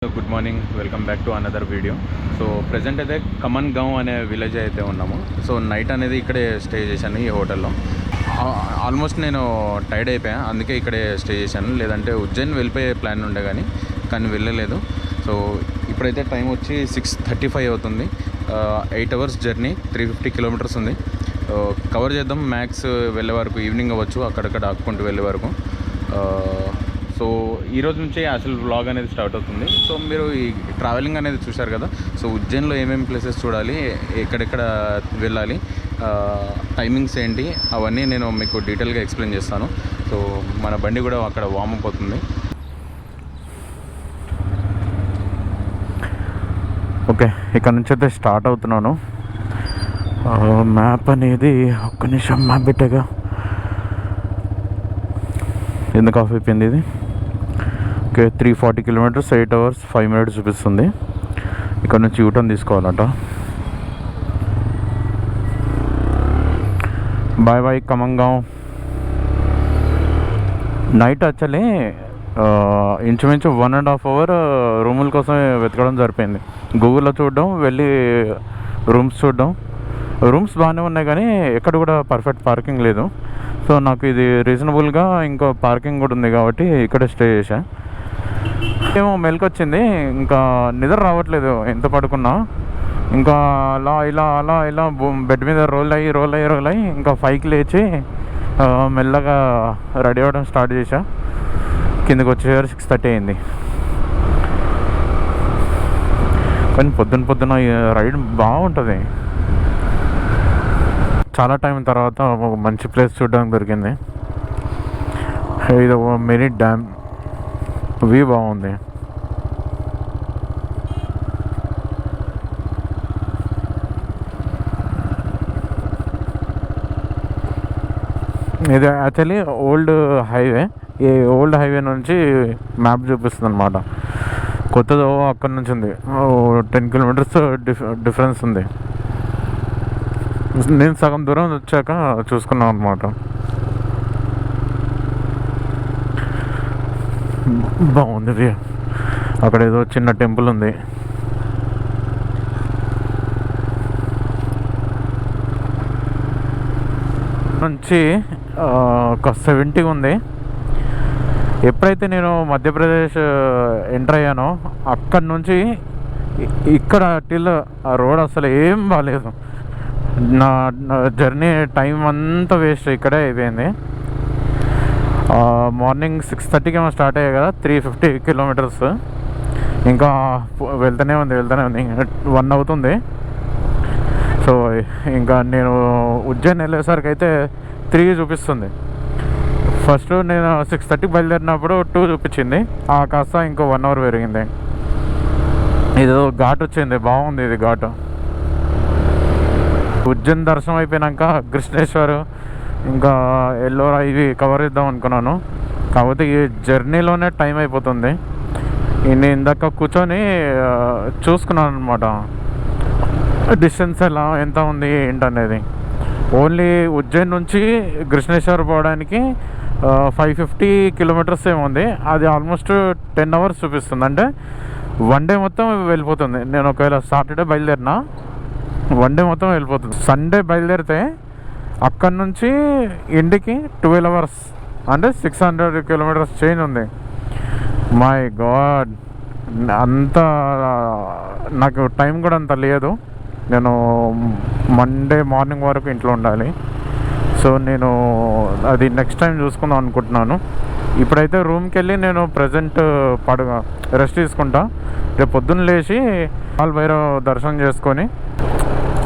Good morning, welcome back to another video. So present అయితే come on గావ్ అనే village అయితే ఉన్నాము. సో నైట్ అనేది ఇక్కడే స్టే చేశాను ఈ హోటల్లో. ఆల్మోస్ట్ నేను టైర్డ్ అయిపోయాను, అందుకే ఇక్కడే స్టే చేశాను. లేదంటే ఉజ్జయిన్ వెళ్ళిపోయే ప్లాన్ ఉండే కానీ వెళ్ళలేదు. సో ఇప్పుడైతే టైం వచ్చి 6:35 అవుతుంది. 8 hours జర్నీ, 350 kilometers ఉంది. కవర్ చేద్దాం మ్యాక్స్ వెళ్ళే వరకు. ఈవినింగ్ అవ్వచ్చు అక్కడక్కడ ఆక్కుంటూ వెళ్ళే వరకు. సో ఈరోజు నుంచే అసలు వ్లాగ్ అనేది స్టార్ట్ అవుతుంది. సో మీరు ఈ ట్రావెలింగ్ అనేది చూశారు కదా. సో ఉజ్జయిన్లో ఏమేమి ప్లేసెస్ చూడాలి, ఎక్కడెక్కడ వెళ్ళాలి, టైమింగ్స్ ఏంటి, అవన్నీ నేను మీకు డీటెయిల్గా ఎక్స్ప్లెయిన్ చేస్తాను. సో మన బండి కూడా అక్కడ వార్మ్ అప్ అవుతుంది. ఓకే, ఇక్కడ నుంచి అయితే స్టార్ట్ అవుతున్నాను. మ్యాప్ అనేది ఒక్క నిమిషం మ్యాప్ పెట్టాగా ఎందుకు ఆఫ్ అయిపోయింది ఇది. ఓకే, 340 kilometers, 8 hours 5 minutes చూపిస్తుంది. ఇక్కడ నుంచి యూటర్న్ తీసుకోవాలంట. బాయ్ బాయ్ కమన్ గావ్. నైట్ యాక్చువల్లీ ఇంచుమించు 1.5 hour రూముల కోసం వెతకడం సరిపోయింది. గూగుల్లో చూడడం, వెళ్ళి రూమ్స్ చూడడం. రూమ్స్ బాగానే ఉన్నాయి కానీ ఎక్కడ కూడా పర్ఫెక్ట్ పార్కింగ్ లేదు. సో నాకు ఇది రీజనబుల్గా ఇంకో పార్కింగ్ కూడా ఉంది కాబట్టి ఇక్కడే స్టే చేశా. ఏమో మెలకు వచ్చింది, ఇంకా నిద్ర రావట్లేదు ఎంత పడుకున్నా. ఇంకా అలా బెడ్ మీద రోల్ అయ్యి ఇంకా 5కి లేచి మెల్లగా రెడీ అవ్వడం స్టార్ట్ చేశా. కిందకి వచ్చేసరికి 6:30 అయింది. కానీ పొద్దున రైడ్ బాగుంటుంది. చాలా టైం తర్వాత ఒక మంచి ప్లేస్ చూడడానికి దొరికింది. ఇది ఒక మినీ డ్యామ్, వ్యూ బాగుంది. ఇది యాక్చువల్లీ ఓల్డ్ హైవే. ఈ ఓల్డ్ హైవే నుంచి మ్యాప్ చూపిస్తుంది అనమాట. కొత్తదో అక్కడి నుంచి ఉంది, 10 kilometers డిఫరెన్స్ ఉంది. నేను సగం దూరం వచ్చాక చూసుకున్నాం అనమాట. బాగుంది వ్యూ. అక్కడ ఏదో చిన్న టెంపుల్ ఉంది. నుంచి ఒక 70 ఉంది. ఎప్పుడైతే నేను మధ్యప్రదేశ్ ఎంటర్ అయ్యానో అక్కడి నుంచి ఇక్కడ టిల్ ఆ రోడ్ అసలు ఏం బాగాలేదు. నా జర్నీ టైం అంతా వేస్ట్ ఇక్కడే అయిపోయింది. మార్నింగ్ 6:30కి ఏమో స్టార్ట్ అయ్యాయి కదా, 350 kilometers. ఇంకా వెళ్తూనే ఉంది 1 అవుతుంది. సో ఇంకా నేను ఉజ్జయిన్ వెళ్ళేసరికి అయితే 3 చూపిస్తుంది. ఫస్ట్ నేను 6:30కి బయలుదేరినప్పుడు 2 చూపించింది, కాస్త ఇంకో 1 hour పెరిగింది. ఇది ఘాట్ వచ్చింది, బాగుంది ఇది ఘాట్. ఉజ్జయిన్ దర్శనం అయిపోయాక కృష్ణేశ్వర్ ఇంకా ఎల్లోరా ఇవి కవర్ చేద్దాం అనుకున్నాను. కాకపోతే ఈ జర్నీలోనే టైం అయిపోతుంది. నేను ఇందాక కూర్చొని చూసుకున్నాను అనమాట, డిస్టెన్స్ ఎంత ఉంది ఏంటనేది. ఓన్లీ ఉజ్జయిన్ నుంచి కృష్ణేశ్వర్ పోవడానికి 550 kilometers ఏముంది. అది ఆల్మోస్ట్ 10 hours చూపిస్తుంది. అంటే 1 day మొత్తం వెళ్ళిపోతుంది. నేను ఒకవేళ సాటర్డే బయలుదేరినా 1 day మొత్తం వెళ్ళిపోతుంది. సండే బయలుదేరితే అక్కడి నుంచి ఇంటికి 12 hours, అంటే 600 kilometers చేంజ్ ఉంది. మై గాడ్, అంత నాకు టైం కూడా అంత లేదు. నేను మండే మార్నింగ్ వరకు ఇంట్లో ఉండాలి. సో నేను అది నెక్స్ట్ టైం చూసుకుందాం అనుకుంటున్నాను. ఇప్పుడైతే రూమ్కి వెళ్ళి నేను ప్రజెంట్ రెస్ట్ తీసుకుంటా. రేపు పొద్దున్న లేచి కాల్ భైరవ్ దర్శనం చేసుకొని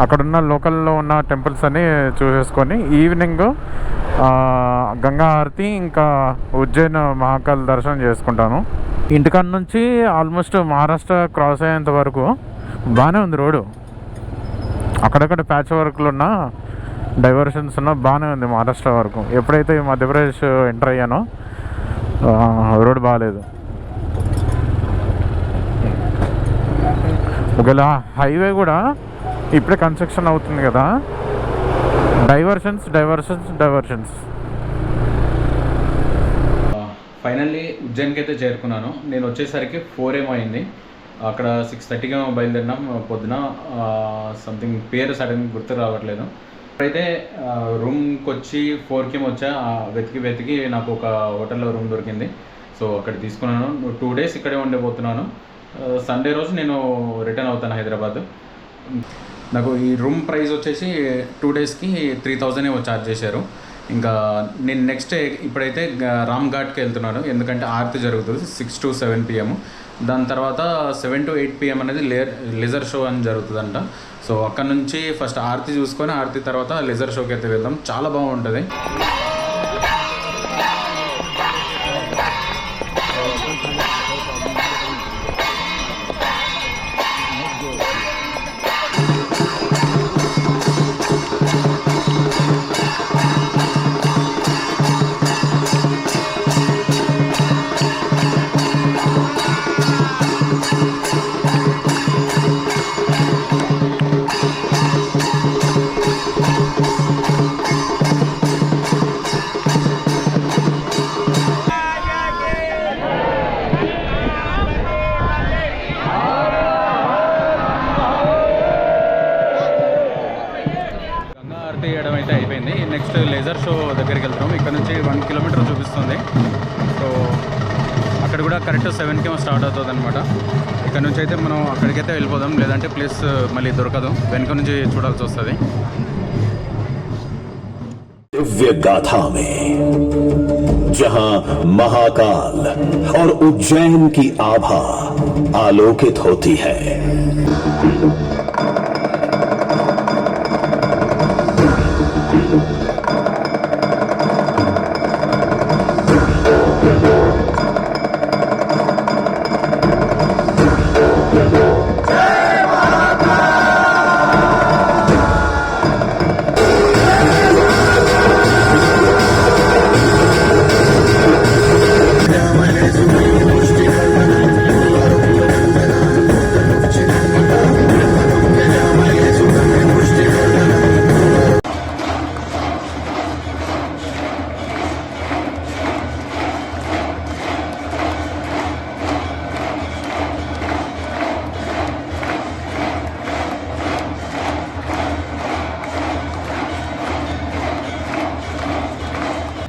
అక్కడున్న లోకల్లో ఉన్న టెంపుల్స్ అన్నీ చూసేసుకొని ఈవినింగ్ గంగా హారతి ఇంకా ఉజ్జయిన్ మహాకాల్ దర్శనం చేసుకుంటాను. ఇంటికాడ నుంచి ఆల్మోస్ట్ మహారాష్ట్ర క్రాస్ అయ్యేంత వరకు బాగానే ఉంది రోడ్డు. అక్కడక్కడ ప్యాచ్ వర్క్లు ఉన్న డైవర్షన్స్ ఉన్న బాగానే ఉంది మహారాష్ట్ర వరకు. ఎప్పుడైతే మధ్యప్రదేశ్ ఎంటర్ అయ్యానో రోడ్ బాగాలేదు. ఒకవేళ హైవే కూడా ఇప్పుడే కన్స్ట్రక్షన్ అవుతుంది కదా, డైవర్షన్స్. ఫైనల్లీ ఉజ్జయిన్కి అయితే చేరుకున్నాను. నేను వచ్చేసరికి 4 ఏమో అయింది. అక్కడ 6:30కి బయలుదేరినాం పొద్దున. సంథింగ్ పేరు సడన్గా గుర్తు రావట్లేదు. అయితే రూమ్కి వచ్చి 4కి వచ్చా. వెతికి నాకు ఒక హోటల్లో రూమ్ దొరికింది. సో అక్కడ తీసుకున్నాను. 2 డేస్ ఇక్కడే ఉండిపోతున్నాను. సండే రోజు నేను రిటర్న్ అవుతాను హైదరాబాద్. నాకు ఈ రూమ్ ప్రైస్ వచ్చేసి 2 డేస్కి 3,000 ఏమో ఛార్జ్ చేశారు. ఇంకా నేను నెక్స్ట్ డే ఇప్పుడైతే రామ్ ఘాట్కి వెళ్తున్నాను. ఎందుకంటే ఆరతి జరుగుతుంది 6 to 7 PM. దాని తర్వాత 7 to 8 PM అనేది లెజర్ షో అని జరుగుతుందంట. సో అక్కడ నుంచి ఫస్ట్ ఆరతి చూసుకొని ఆరతి తర్వాత లెజర్ షోకి అయితే వెళ్దాం. చాలా బాగుంటుంది. తీయడం అయితే అయిపోయింది. నెక్స్ట్ లేజర్ షో దగ్గరికి వెళ్తాం. ఇక్కడ నుంచి 1 కిలోమీటర్ చూపిస్తుంది. సో అక్కడ కూడా కరెక్ట్ 7కి స్టార్ట్ అవుతుంది అనమాట. ఇక్కడ నుంచి అయితే మనం అక్కడికైతే వెళ్ళిపోదాం. లేదంటే ప్లేస్ మళ్ళీ దొరకదు, వెనుక నుంచి చూడాల్సి వస్తుంది. दिव्य गाथा में जहां महाकाल और उज्जैन की आभा आलोकित होती है,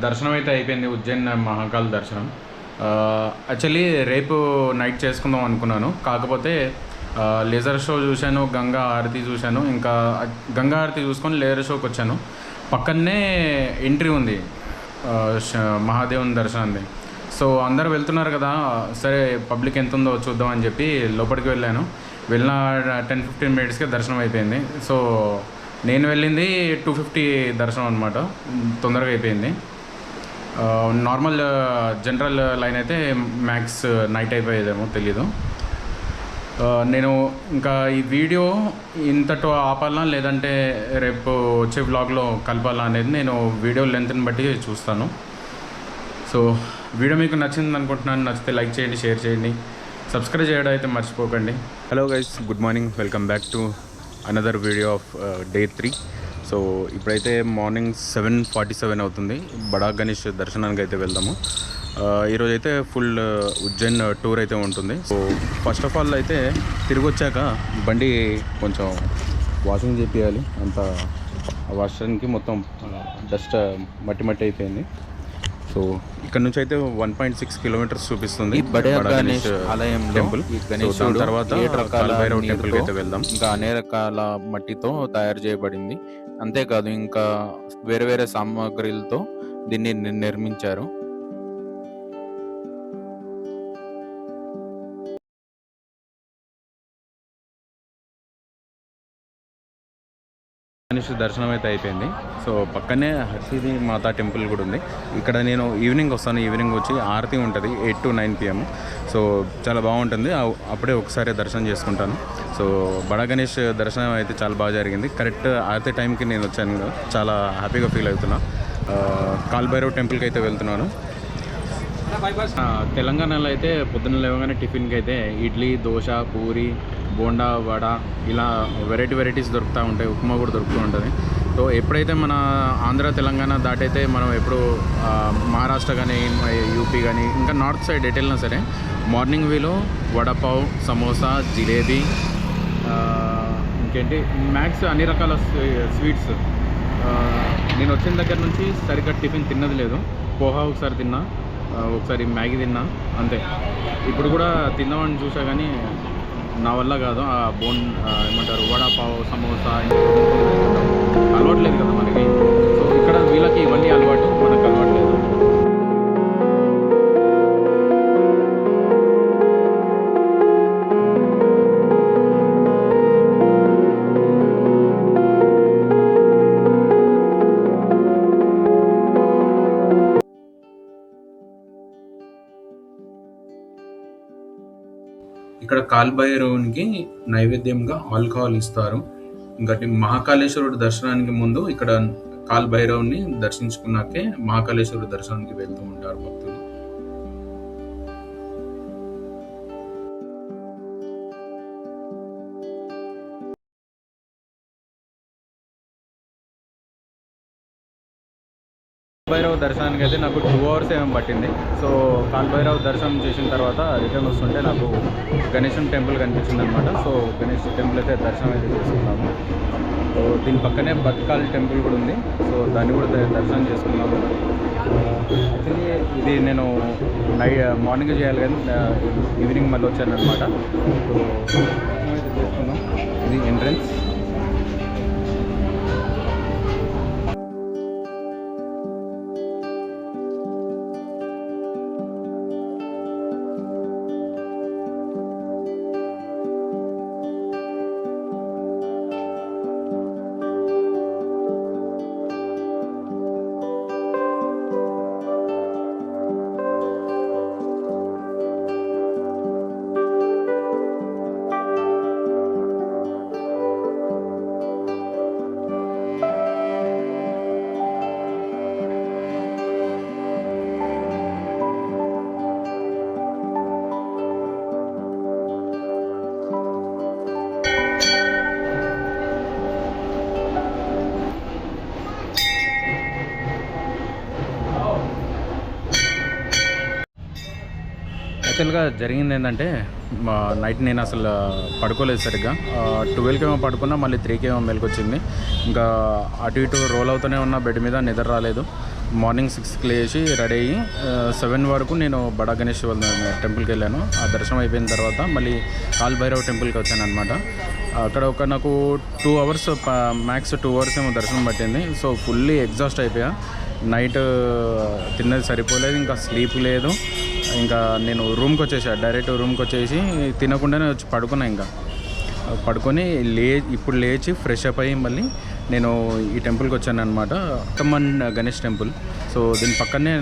దర్శనం అయితే అయిపోయింది. ఉజ్జయిన్ మహాకాల్ దర్శనం. యాక్చువల్లీ రేపు నైట్ చేసుకుందాం అనుకున్నాను. కాకపోతే లేజర్ షో చూశాను, గంగా ఆరతి చూశాను. ఇంకా గంగా ఆరతి చూసుకొని లేజర్ షోకి వచ్చాను. పక్కనే ఎంట్రీ ఉంది మహాదేవుని దర్శనాన్ని. సో అందరూ వెళ్తున్నారు కదా, సరే పబ్లిక్ ఎంత ఉందో చూద్దామని చెప్పి లోపలికి వెళ్ళాను. వెళ్ళిన 10-15 మినిట్స్కే దర్శనం అయిపోయింది. సో నేను వెళ్ళింది 250 దర్శనం అనమాట. తొందరగా అయిపోయింది. నార్మల్ జనరల్ లైన్ అయితే మ్యాక్స్ నైట్ అయిపోయేదేమో తెలీదు. నేను ఇంకా ఈ వీడియో ఇంతటో ఆపాలా లేదంటే రేపు వచ్చే వ్లాగ్లో కలపాలా అనేది నేను వీడియో లెంత్ని బట్టి చూస్తాను. సో వీడియో మీకు నచ్చింది అనుకుంటున్నాను. నచ్చితే లైక్ చేయండి, షేర్ చేయండి, సబ్స్క్రైబ్ చేయడం అయితే మర్చిపోకండి. Hello guys, good morning. Welcome back to another video of day 3. So ఇప్పుడైతే మార్నింగ్ 7:47 అవుతుంది. బడా గణేష్ దర్శనానికి అయితే వెళ్దాము. ఈరోజు అయితే ఫుల్ ఉజ్జయిన్ టూర్ అయితే ఉంటుంది. సో ఫస్ట్ ఆఫ్ ఆల్ అయితే తిరిగి వచ్చాక బండి కొంచెం వాషింగ్ చేపియాలి. అంత వాషింగ్కి మొత్తం డస్ట్ మట్టి అయిపోయింది. సో ఇక్కడ నుంచి అయితే 1.6 కిలోమీటర్స్ చూపిస్తుంది బడా గణేష్ ఆలయం టెంపుల్. తర్వాత కాలభైరవ టెంపుల్కి అయితే వెళ్దాం. ఇంకా అనేక రకాల మట్టితో తయారు చేయబడింది. అంతేకాదు ఇంకా వేరే వేరే సామాగ్రిలతో దీన్ని నిర్మించారు. గణేష్ దర్శనం అయితే అయిపోయింది. సో పక్కనే హర్సిది మాతా టెంపుల్ కూడా ఉంది. ఇక్కడ నేను ఈవినింగ్ వస్తాను. ఈవినింగ్ వచ్చి ఆరతి ఉంటుంది 8 to 9 PM. సో చాలా బాగుంటుంది. అప్పుడే ఒకసారి దర్శనం చేసుకుంటాను. సో బడా గణేష్ దర్శనం అయితే చాలా బాగా జరిగింది. కరెక్ట్ ఆరతి టైంకి నేను వచ్చాను. చాలా హ్యాపీగా ఫీల్ అవుతున్నా. కాలభైరవ్ టెంపుల్కి అయితే వెళ్తున్నాను. తెలంగాణలో అయితే పొద్దున్న లేవగానే టిఫిన్కి అయితే ఇడ్లీ, దోశ, పూరి, బోండా, వడ ఇలా వెరైటీస్ దొరుకుతూ ఉంటాయి. ఉప్మా కూడా దొరుకుతూ ఉంటుంది. సో ఎప్పుడైతే మన ఆంధ్ర తెలంగాణ దాటైతే మనం ఎప్పుడు మహారాష్ట్ర కానీ యూపీ కానీ ఇంకా నార్త్ సైడ్ ఎటు వెళ్ళినా సరే మార్నింగ్ వేలో వడపావ్, సమోసా, జిలేబీ, ఇంకేంటి మ్యాక్స్ అన్ని రకాల స్వీట్స్. నేను వచ్చిన దగ్గర నుంచి సరిగ్గా టిఫిన్ తిన్నది లేదు. పోహా ఒకసారి తిన్నా, ఒకసారి మ్యాగీ తిన్నా, అంతే. ఇప్పుడు కూడా తిందామని చూసా కానీ నా వల్ల కాదు. ఆ ఏమంటారు వడపావ్, సమోసా అలవాట్లేదు కదా మనకి. సో ఇక్కడ వీళ్ళకి ఇవన్నీ అలవాటు, మనకు అలవాట్లేదు. ఇక్కడ కాల్భైరవునికి నైవేద్యంగా ఆల్కహాల్ ఇస్తారు. ఇంకటి మహాకాళేశ్వరుడు దర్శనానికి ముందు ఇక్కడ కాల్భైరవుని దర్శించుకున్నాకే మహాకాళేశ్వరుడు దర్శనానికి వెళ్తూ ఉంటారు భక్తులు. కాల్భైరవ్ దర్శనానికి అయితే నాకు 2 hours ఏమో పట్టింది. సో కాల్భైరవ్ దర్శనం చేసిన తర్వాత రిటర్న్ వస్తుంటే నాకు గణేశం టెంపుల్ కనిపించింది అనమాట. సో గణేష్ టెంపుల్ అయితే దర్శనం అయితే చేసుకున్నాము. సో దీని పక్కనే బత్కాల్ టెంపుల్ కూడా ఉంది. సో దాన్ని కూడా దర్శనం చేసుకున్నాము. యాక్చువల్లీ ఇది నేను మార్నింగ్ చేయాలి కానీ ఈవినింగ్ మళ్ళీ వచ్చాను అనమాట. సో చేసుకున్నాం. ఇది ఎంట్రన్స్. యాక్చువల్గా జరిగింది ఏంటంటే నైట్ నేను అసలు పడుకోలేదు సరిగ్గా. 12కి ఏమో పడుకున్నా, మళ్ళీ 3కి ఏమో మెలకొచ్చింది. ఇంకా అటు ఇటు రోల్ అవుతూనే ఉన్న బెడ్ మీద, నిద్ర రాలేదు. మార్నింగ్ 6కి లేచి రెడీ అయ్యి 7 వరకు నేను బడా గణేష్ టెంపుల్కి వెళ్ళాను. ఆ దర్శనం అయిపోయిన తర్వాత మళ్ళీ కాల్భైరవ్ టెంపుల్కి వచ్చాను అనమాట. అక్కడ నాకు 2 hours మ్యాక్స్ 2 hours ఏమో దర్శనం పట్టింది. సో ఫుల్లీ ఎగ్జాస్ట్ అయిపోయా. నైట్ తిన్నది సరిపోలేదు, ఇంకా స్లీప్ లేదు. ఇంకా నేను రూమ్కి వచ్చేసా, డైరెక్ట్ రూమ్కి వచ్చేసి తినకుండానే వచ్చి పడుకున్నా. ఇంకా పడుకొని ఇప్పుడు లేచి ఫ్రెష్ అప్ అయ్యి మళ్ళీ నేను ఈ టెంపుల్కి వచ్చాను అనమాట. ఉత్తమన్ గణేష్ టెంపుల్. సో దీని పక్కనే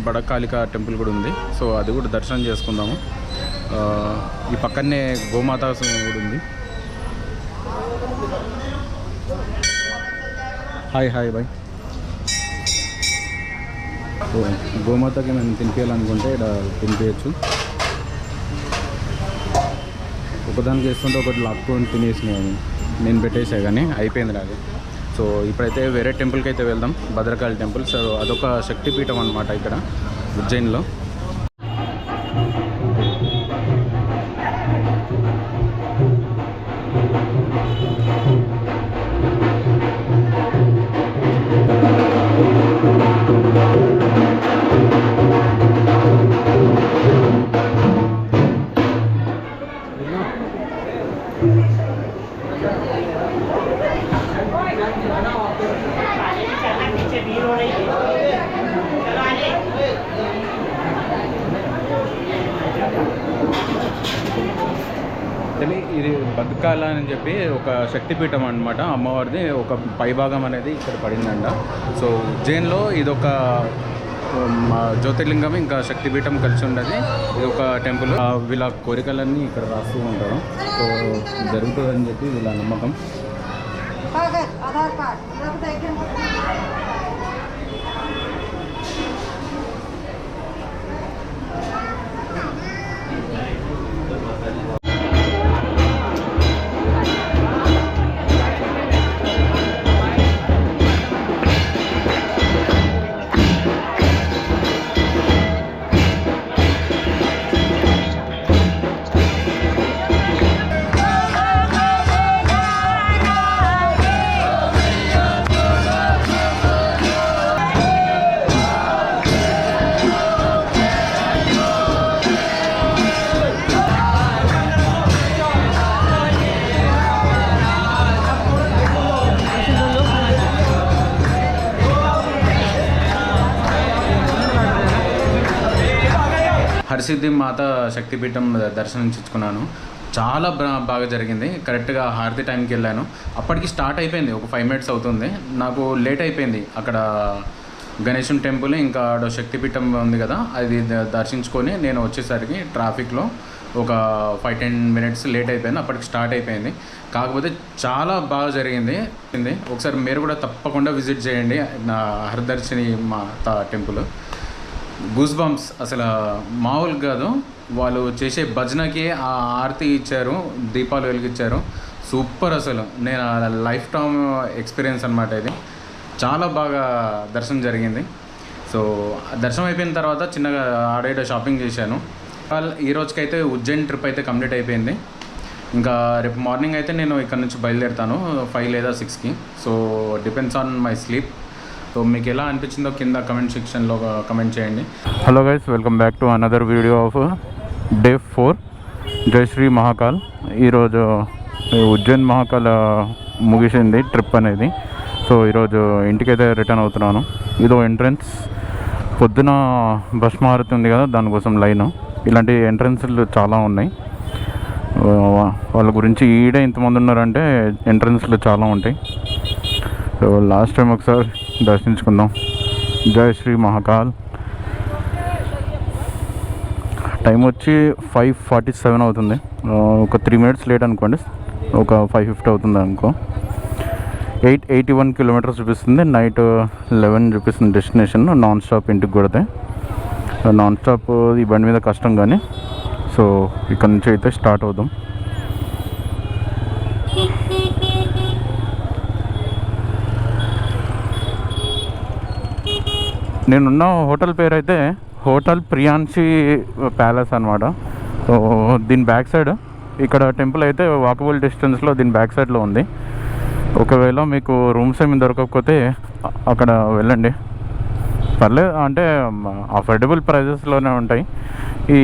బడకాళిక టెంపుల్ కూడా ఉంది. సో అది కూడా దర్శనం చేసుకుందాము. ఈ పక్కనే గోమాత కూడా ఉంది. Hi bye. సో గోమాతకి మేము తినిపించాలనుకుంటే ఇక్కడ తినిపించచ్చు. ఒకదానికి వేస్తుంటే ఒకటి లాక్కొని తినేసినాయి. నేను పెట్టేసా కానీ అయిపోయింది నాది. సో ఇప్పుడైతే వేరే టెంపుల్కి అయితే వెళ్దాం, భద్రకాళి టెంపుల్. సో అదొక శక్తిపీఠం అనమాట ఇక్కడ ఉజ్జయిన్లో. ఇది బద్కాల అని చెప్పి ఒక శక్తిపీఠం అనమాట. అమ్మవారిది ఒక పైభాగం అనేది ఇక్కడ పడిందంట. సో ఉజ్జయిన్లో ఇదొక జ్యోతిర్లింగం ఇంకా శక్తిపీఠం కలిసి ఉండదు. ఇది ఒక టెంపుల్. వీళ్ళ కోరికలన్నీ ఇక్కడ రాస్తూ ఉంటారు. సో జరుగుతుందని చెప్పి వీళ్ళ నమ్మకం. ఆధార్ కార్డ్ హరసిద్ధి మాత శక్తిపీఠం దర్శించుకున్నాను. చాలా బాగా జరిగింది. కరెక్ట్గా హారతి టైంకి వెళ్ళాను. అప్పటికి స్టార్ట్ అయిపోయింది, ఒక 5 minutes అవుతుంది. నాకు లేట్ అయిపోయింది. అక్కడ గణేశం టెంపుల్ ఇంకా శక్తిపీఠం ఉంది కదా, అది దర్శించుకొని నేను వచ్చేసరికి ట్రాఫిక్లో ఒక 5-10 minutes లేట్ అయిపోయింది. అప్పటికి స్టార్ట్ అయిపోయింది. కాకపోతే చాలా బాగా జరిగింది. ఒకసారి మీరు కూడా తప్పకుండా విజిట్ చేయండి నా హరదర్శిని మాత టెంపుల్. గూస్ బంప్స్ అసలు మామూలు కాదు. వాళ్ళు చేసే భజనకి ఆ ఆరతి ఇచ్చారు, దీపాలు వెలిగించారు. సూపర్. అసలు నేను లైఫ్ టైమ్ ఎక్స్పీరియన్స్ అనమాట ఇది. చాలా బాగా దర్శనం జరిగింది. సో దర్శనం అయిపోయిన తర్వాత చిన్నగా ఆడేట షాపింగ్ చేశాను. ఈ రోజుకైతే ఉజ్జయిన్ ట్రిప్ అయితే కంప్లీట్ అయిపోయింది. ఇంకా రేపు మార్నింగ్ అయితే నేను ఇక్కడ నుంచి బయలుదేరుతాను 5 లేదా 6కి. So depends on my sleep. So మీకు ఎలా అనిపించిందో కింద కమెంట్ సెక్షన్లో కమెంట్ చేయండి. Hello guys, welcome back to another video of day 4 జై శ్రీ మహాకాల్. ఈరోజు ఉజ్జయిన్ మహాకాల్ ముగిసింది ట్రిప్ అనేది. సో ఈరోజు ఇంటికైతే రిటర్న్ అవుతున్నాను. ఇదో ఎంట్రన్స్. పొద్దున బస్ మారుతుంది కదా, దానికోసం లైన్. ఇలాంటి ఎంట్రన్స్లు చాలా ఉన్నాయి. వాళ్ళ గురించి ఈడే ఇంతమంది ఉన్నారంటే ఎంట్రన్స్లు చాలా ఉంటాయి. సో లాస్ట్ టైం ఒకసారి దర్శించుకుందాం. జై శ్రీ మహాకాల్. టైం వచ్చి 5:47 అవుతుంది. ఒక 3 minutes లేట్ అనుకోండి, ఒక 5:50 అవుతుంది అనుకో. 881 kilometers చూపిస్తుంది. నైట్ 11 చూపిస్తుంది డెస్టినేషన్. నాన్ స్టాప్ ఇంటికి కొడితే. నాన్ స్టాప్ ఈ బండి మీద కష్టం కానీ. సో ఇక్కడ నుంచి అయితే స్టార్ట్ అవుదాం. నేనున్న హోటల్ పేరు అయితే హోటల్ ప్రియాన్షి ప్యాలెస్ అనమాట. సో దీని బ్యాక్ సైడ్ ఇక్కడ టెంపుల్ అయితే వాకబుల్ డిస్టెన్స్లో దీని బ్యాక్ సైడ్లో ఉంది. ఒకవేళ మీకు రూమ్స్ ఏమి దొరకకపోతే అక్కడ వెళ్ళండి, పర్లేదు. అంటే అఫోర్డబుల్ ప్రైజెస్లోనే ఉంటాయి. ఈ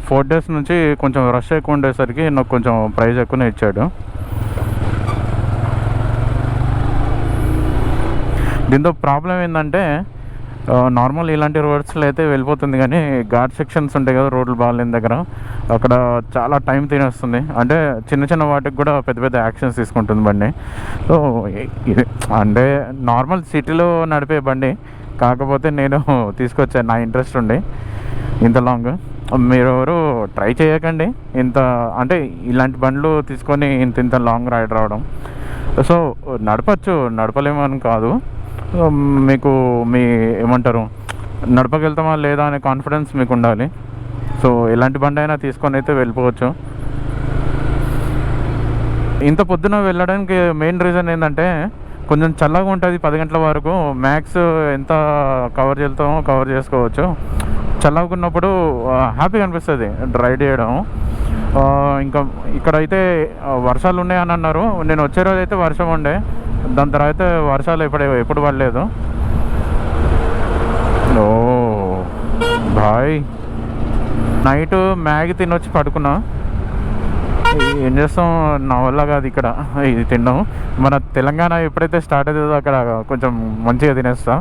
4 days నుంచి కొంచెం రష్ ఎక్కువ ఉండేసరికి నాకు కొంచెం ప్రైస్ ఎక్కువనే ఇచ్చాడు. దీంతో ప్రాబ్లం ఏంటంటే నార్మల్ ఇలాంటి రోడ్స్లో అయితే వెళ్ళిపోతుంది, కానీ ఘాట్ సెక్షన్స్ ఉంటాయి కదా రోడ్లు బాగాలేని దగ్గర, అక్కడ చాలా టైం తినేస్తుంది. అంటే చిన్న చిన్న వాటికి కూడా పెద్ద పెద్ద యాక్షన్స్ తీసుకుంటుంది బండి. సో ఇది అంటే నార్మల్ సిటీలో నడిపే బండి, కాకపోతే నేను తీసుకొచ్చాను నా ఇంట్రెస్ట్ ఉండి. ఇంత లాంగ్ మీరు ఎవరు ట్రై చేయకండి. ఇంత అంటే ఇలాంటి బండ్లు తీసుకొని ఇంత లాంగ్ రైడ్ రావడం. సో నడపలేమని కాదు, మీకు మీ ఏమంటారు నడపగలుగుతామా లేదా అనే కాన్ఫిడెన్స్ మీకు ఉండాలి. సో ఎలాంటి బండి అయినా తీసుకొని అయితే వెళ్ళిపోవచ్చు. ఇంత పొద్దున వెళ్ళడానికి మెయిన్ రీజన్ ఏంటంటే కొంచెం చల్లగా ఉంటుంది. 10 గంటల వరకు మ్యాక్స్ ఎంత కవర్ చేసుకోవచ్చు. చల్లగా ఉన్నప్పుడు హ్యాపీగా అనిపిస్తుంది రైడ్ చేయడం. ఇంకా ఇక్కడైతే వర్షాలు ఉన్నాయని అన్నారు. నేను వచ్చే రోజు అయితే వర్షం ఉండే, దాని తర్వాత వర్షాలు ఎప్పుడు పడలేదు. ఓ బాయ్, నైట్ మ్యాగీ తినొచ్చి పడుకున్నా. ఏం చేస్తాం, నా వల్ల కాదు ఇక్కడ ఇది తిన్నాం. మన తెలంగాణ ఎప్పుడైతే స్టార్ట్ అవుతుందో అక్కడ కొంచెం మంచిగా తినేస్తా.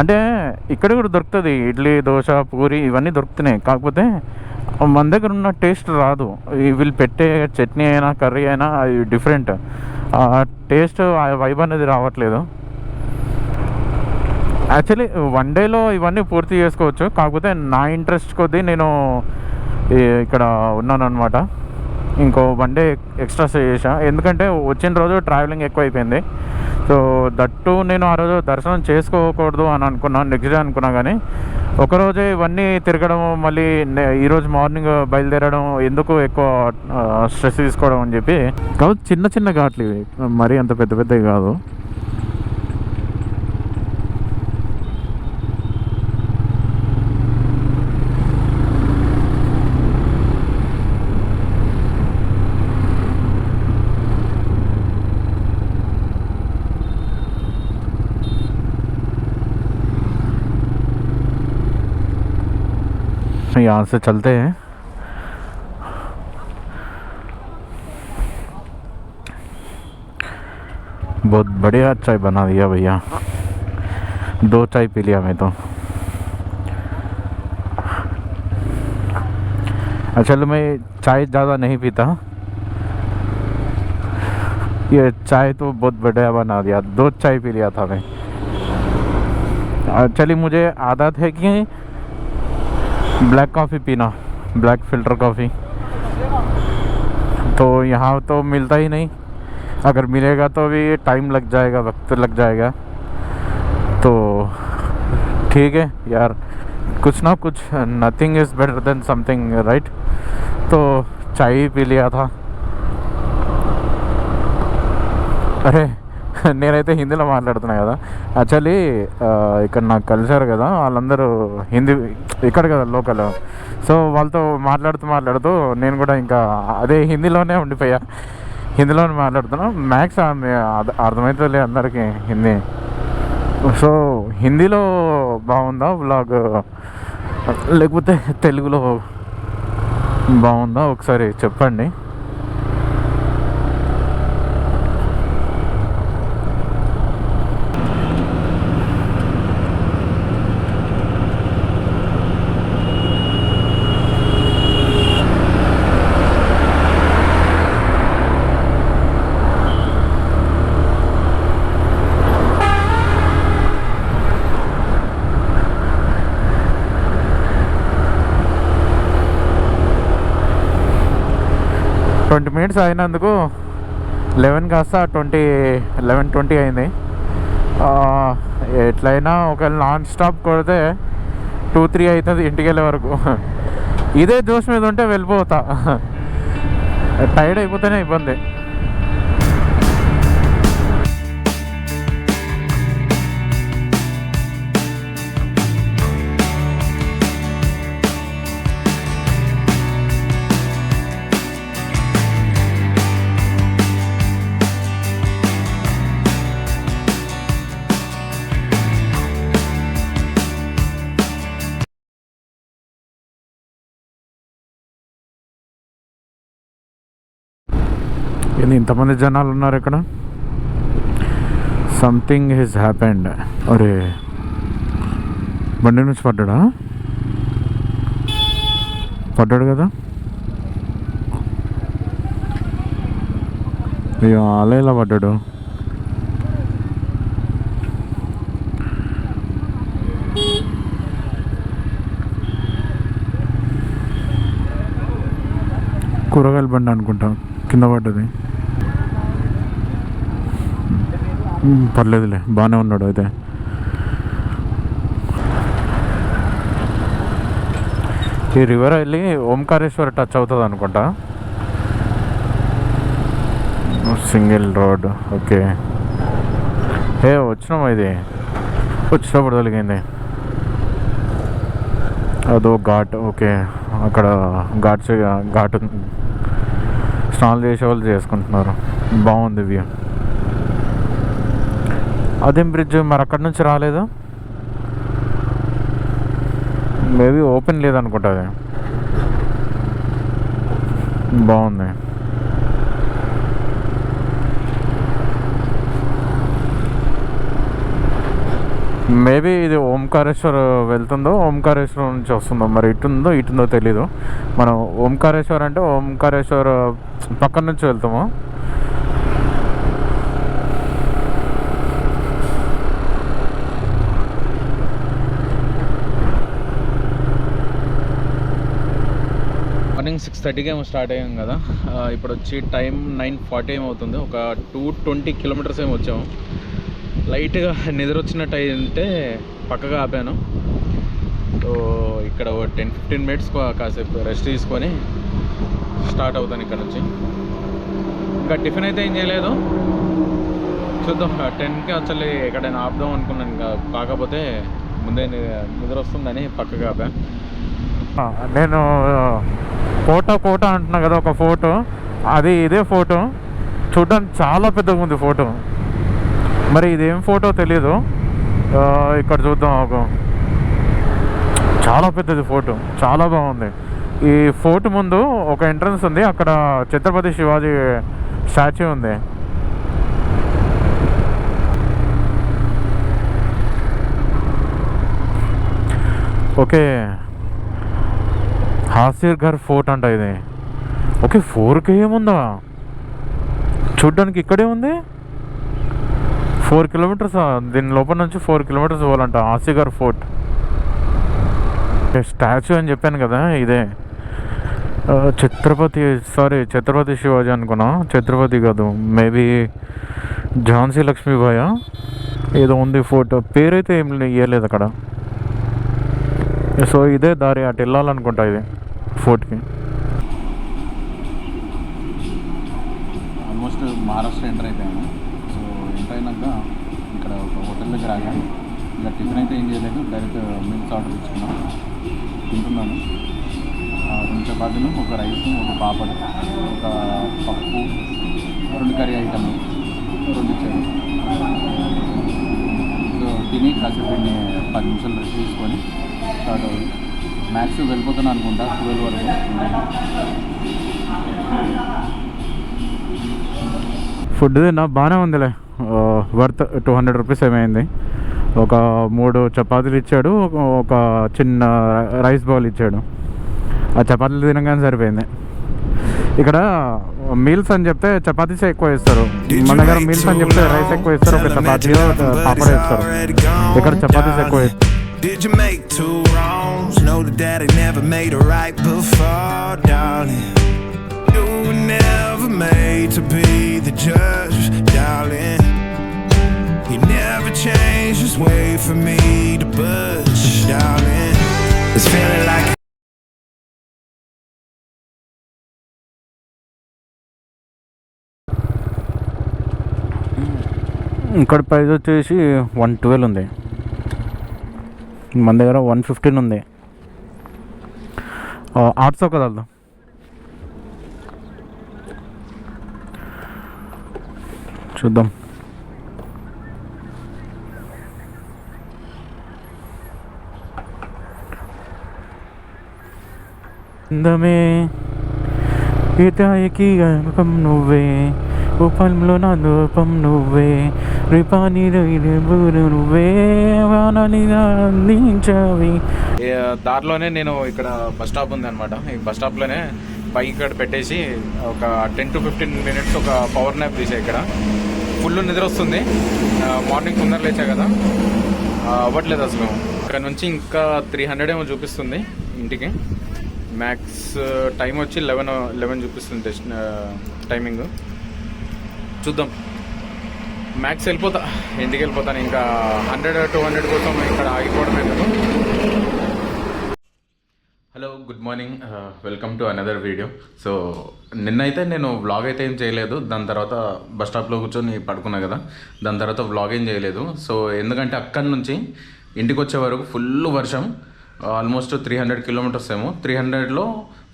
అంటే ఇక్కడ కూడా దొరుకుతుంది, ఇడ్లీ, దోశ, పూరి ఇవన్నీ దొరుకుతున్నాయి. కాకపోతే మన దగ్గర ఉన్న టేస్ట్ రాదు. వీళ్ళు పెట్టే చట్నీ అయినా కర్రీ అయినా అది డిఫరెంట్. ఆ టేస్ట్, ఆ వైబ్ అనేది రావట్లేదు. యాక్చువల్లీ 1 dayలో ఇవన్నీ పూర్తి చేసుకోవచ్చు. కాకపోతే నా ఇంట్రెస్ట్ కొద్దీ నేను ఇక్కడ ఉన్నాను అనమాట. ఇంకో 1 day ఎక్స్ట్రా స్టే చేసా, ఎందుకంటే వచ్చిన రోజు ట్రావెలింగ్ ఎక్కువ అయిపోయింది. సో దట్టు నేను ఆ రోజు దర్శనం చేసుకోకూడదు అని అనుకున్నాను, నెక్స్ట్ డే అనుకున్నా. కానీ ఒకరోజే ఇవన్నీ తిరగడం, మళ్ళీ ఈరోజు మార్నింగ్ బయలుదేరడం ఎందుకు ఎక్కువ స్ట్రెస్ తీసుకోవడం అని చెప్పి. కాబట్టి చిన్న చిన్న ఘాట్లు ఇవి, మరీ అంత పెద్ద పెద్దవి కాదు. यहाँ से चलते हैं। बहुत बढ़िया चाय बना दिया भैया, 2 चाय पी लिया मैं तो। असल में चाय ज़्यादा नहीं पीता, ये चाय तो बहुत बढ़िया बना दिया, 2 चाय पी लिया था मैं। एक्चुअली मुझे आदत है कि ब्लैक कॉफ़ी पीना, ब्लैक फ़िल्टर कॉफ़ी, तो यहाँ तो मिलता ही नहीं, अगर मिलेगा तो भी टाइम लग जाएगा, वक्त लग जाएगा। तो ठीक है यार, कुछ ना कुछ, nothing is better than something, right. तो चाय ही पी लिया था। అరే నేనైతే హిందీలో మాట్లాడుతున్నా కదా, యాక్చువల్లీ ఇక్కడ నాకు కలిసారు కదా వాళ్ళందరూ హిందీ, ఇక్కడ కదా లోకల్, సో వాళ్ళతో మాట్లాడుతూ నేను కూడా ఇంకా అదే హిందీలోనే ఉండిపోయా, హిందీలోనే మాట్లాడుతున్నా। మ్యాక్స్ అర్థమవుతుంది అందరికీ హిందీ, సో హిందీలో బాగుందా వ్లాగ్ లేకపోతే తెలుగులో బాగుందా ఒకసారి చెప్పండి। ట్వంటీ మినిట్స్ అయినందుకు 11 కాస్త 11:20 అయింది। ఎట్లయినా ఒకవేళ నాన్ స్టాప్ కొడితే 2-3 అవుతుంది ఇంటికి వెళ్ళే వరకు। ఇదే జోష్ మీద ఉంటే వెళ్ళిపోతా, టైర్డ్ అయిపోతేనే ఇబ్బంది। ఏంది ఇంతమంది జనాలు ఉన్నారు ఇక్కడ, సంథింగ్ హెస్ హ్యాపెండ్। అరే బండి నుంచి పడ్డాడు కదా, అయ్యో అలా ఇలా పడ్డాడు। కూరగాయల బండి అనుకుంటా కింద పడ్డది, పర్లేదులే బాగానే ఉన్నాడు అయితే। ఈ రివర్ వెళ్ళి ఓంకారేశ్వర్ టచ్ అవుతుంది అనుకుంటా, సింగిల్ రోడ్। ఓకే వచ్చినాము, ఇది వచ్చినప్పుడు తొలిగింది, అదో ఘాట్। ఓకే అక్కడ ఘాట్ స్నానాలు చేసే వాళ్ళు చేసుకుంటున్నారు, బాగుంది వ్యూ। అదేం బ్రిడ్జ్ మరి అక్కడి నుంచి రాలేదు, మేబీ ఓపెన్ లేదనుకుంటా, అది బాగుంది। మేబీ ఇది ఓంకారేశ్వర్ వెళ్తుందో ఓంకారేశ్వరం నుంచి వస్తుందో, మరి ఇటుందో తెలీదు। మనం ఓంకారేశ్వర్ అంటే ఓంకారేశ్వర్ పక్కన నుంచి వెళ్తాము। మార్నింగ్ 6:30కి ఏమో స్టార్ట్ అయ్యాం కదా, ఇప్పుడు వచ్చి టైం 9:40 ఏమవుతుంది, ఒక 220 కిలోమీటర్స్ ఏమో వచ్చాము। లైట్గా నిద్ర వచ్చినట్టు అయితే పక్కగా ఆపాను, సో ఇక్కడ 10-15 మినిట్స్ కాసేపు రెస్ట్ తీసుకొని స్టార్ట్ అవుతాను ఇక్కడ నుంచి। ఇంకా టిఫిన్ అయితే ఏం చేయలేదు, చూద్దాం 10కి అసలు ఎక్కడైనా ఆపుదాం అనుకున్నాను, ఇంకా కాకపోతే ముందే నిద్ర వస్తుందని పక్కగా ఆపా। నేను కోట అంటున్నా కదా, ఒక ఫోటో అది ఇదే ఫోటో, చూడడానికి చాలా పెద్దగా ఉంది ఫోటో, మరి ఇదేం ఫోటో తెలీదు। ఇక్కడ చూద్దాం, ఒక చాలా పెద్దది ఫోటో, చాలా బాగుంది। ఈ ఫోర్ట్ ముందు ఒక ఎంట్రన్స్ ఉంది, అక్కడ ఛత్రపతి శివాజీ స్టాచ్యూ ఉంది। ఓకే హాసిర్ఘర్ ఫోర్ట్ అంట ఇది. ఓకే 4K ఏముందా చూడ్డానికి? ఇక్కడే ఉంది. 4 కిలోమీటర్స్ దీని లోపల నుంచి 4 కిలోమీటర్స్ పోవాలంట హాసిర్ఘర్ ఫోర్ట్. స్టాచ్యూ అని చెప్పాను కదా ఇదే. ఛత్రపతి శివాజీ అనుకున్నా. ఛత్రపతి కాదు, మేబీ ఝాన్సీ లక్ష్మీబాయ్ ఏదో ఉంది ఫోర్ట్. పేరైతే ఏం ఇవ్వలేదు అక్కడ. సో ఇదే దారి అటు వెళ్ళాలనుకుంటా ఇది ఫోర్ట్కి. ఆల్మోస్ట్ మహారాష్ట్ర ఎంటర్ అయిపోయాను. సో ఎంటర్ అయినాక ఇక్కడ ఒక హోటల్ దగ్గర ఆగాను. ఇంకా టిఫిన్ అయితే ఏం చేయలేదు, డైరెక్ట్ మీల్స్ ఆర్డర్ ఇచ్చుకున్నాను. తింటున్నాను. 2 చపాతీలు, ఒక రైస్, ఒక పాపడ్, ఒక పప్పు, 2 కర్రీ ఐటమ్ 2 ఇచ్చారు. సో తిని కాసేపు 10 నిమిషాలు రెస్ట్ తీసుకొని స్టార్ట్ అవ్వాలి. మ్యాక్స్ వెళ్ళిపోతాను అనుకుంటా 12 వరకు. ఫుడ్ తిన్నా బాగానే ఉందిలే. వర్త్ 200 రూపీస్ ఏమైంది. ఒక 3 చపాతీలు ఇచ్చాడు, ఒక చిన్న రైస్ బౌల్ ఇచ్చాడు. ఆ చపాతీలు తినగానే సరిపోయింది. ఇక్కడ మీల్స్ అని చెప్తే చపాతీసే ఎక్కువ ఇస్తారు. మన దగ్గర మీల్స్ అని చెప్తే రైస్ ఎక్కువ ఇస్తారు, ఒక చపాతీలో పాపడ ఇస్తారు. ఇక్కడ చపాతీస్ ఎక్కువ ఇస్తారు. Did you make 2 wrongs? Know that daddy never made a right before, darling. You were never made to be the judge, darling. He never changed, just wait for me to budge, darling. It's feeling like ఇక్కడ price వచ్చేసి 112 ఉంది. మన దగ్గర 115 ఉంది. 800 का डाल दो. చూద్దాం. అందమే ఏతాయకి గమకం నువ్వే, ఉపంలో నా దూపం నువ్వే, రిపాని నువ్వే, వానలిగా అందించావి. దారిలోనే నేను ఇక్కడ బస్ స్టాప్ ఉంది అనమాట. ఈ బస్ స్టాప్లోనే బైక్ ఇక్కడ పెట్టేసి ఒక 10 to 15 minutes ఒక పవర్ న్యాప్ తీసా. ఇక్కడ ఫుల్ నిద్ర వస్తుంది. మార్నింగ్ తొందర లేచా కదా, అవ్వట్లేదు అసలు. ఇక్కడ నుంచి ఇంకా 300 ఏమో చూపిస్తుంది ఇంటికి. మ్యాక్స్ టైం వచ్చి 11 చూపిస్తుంది టైమింగ్. చూద్దాం. మ్యాక్స్ వెళ్ళిపోతా, ఇంటికి వెళ్ళిపోతాను. ఇంకా 100-200 కోసం ఇక్కడ ఆగిపోవడమే కదా. Hello, good morning, welcome to another video. So నిన్నైతే నేను వ్లాగ్ అయితే ఏం చేయలేదు. దాని తర్వాత బస్ స్టాప్లో కూర్చొని పడుకున్నా కదా, దాని తర్వాత వ్లాగ్ ఏం చేయలేదు. సో ఎందుకంటే అక్కడి నుంచి ఇంటికి వచ్చే వరకు ఫుల్ వర్షం. ఆల్మోస్ట్ 300 కిలోమీటర్స్ ఏమో. 300లో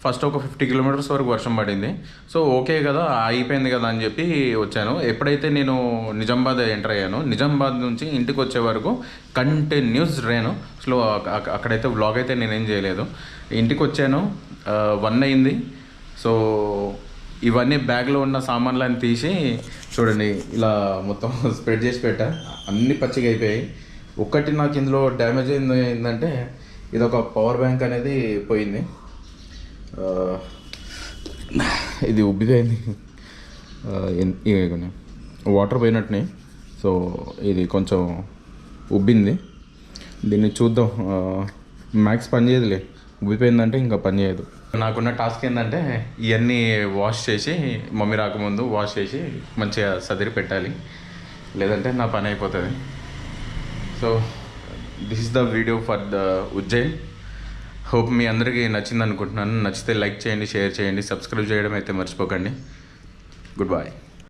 ఫస్ట్ ఒక 50 కిలోమీటర్స్ వరకు వర్షం పడింది. సో ఓకే కదా, అయిపోయింది కదా అని చెప్పి వచ్చాను. ఎప్పుడైతే నేను నిజామాబాద్ ఎంటర్ అయ్యాను, నిజామాబాద్ నుంచి ఇంటికి వచ్చే వరకు కంటిన్యూస్ రేను. సో అక్కడైతే వ్లాగ్ అయితే నేనేం చేయలేదు. ఇంటికి వచ్చాను, 1 అయింది. సో ఇవన్నీ బ్యాగ్లో ఉన్న సామాన్లను తీసి చూడండి, ఇలా మొత్తం స్ప్రెడ్ చేసి పెట్టా. అన్నీ పచ్చిగా అయిపోయాయి. ఒక్కటి నాకు ఇందులో డ్యామేజ్ ఏంటంటే, ఇది ఒక పవర్ బ్యాంక్ అనేది పోయింది. ఇది ఉబ్బిపోయింది, వాటర్ పోయినట్టునే. సో ఇది కొంచెం ఉబ్బింది. దీన్ని చూద్దాం. మ్యాక్స్ పని చేయదులే, ఉబ్బిపోయిందంటే ఇంకా పని చేయదు. నాకున్న టాస్క్ ఏంటంటే ఇవన్నీ వాష్ చేసి, మమ్మీ రాకముందు వాష్ చేసి మంచిగా సదిరి పెట్టాలి, లేదంటే నా పని అయిపోతుంది. So this is the video for the Ujjain. Hope మీ అందరికీ నచ్చింది అనుకుంటున్నాను. నచ్చితే లైక్ చేయండి, షేర్ చేయండి, సబ్స్క్రైబ్ చేయడం అయితే మర్చిపోకండి. Good bye.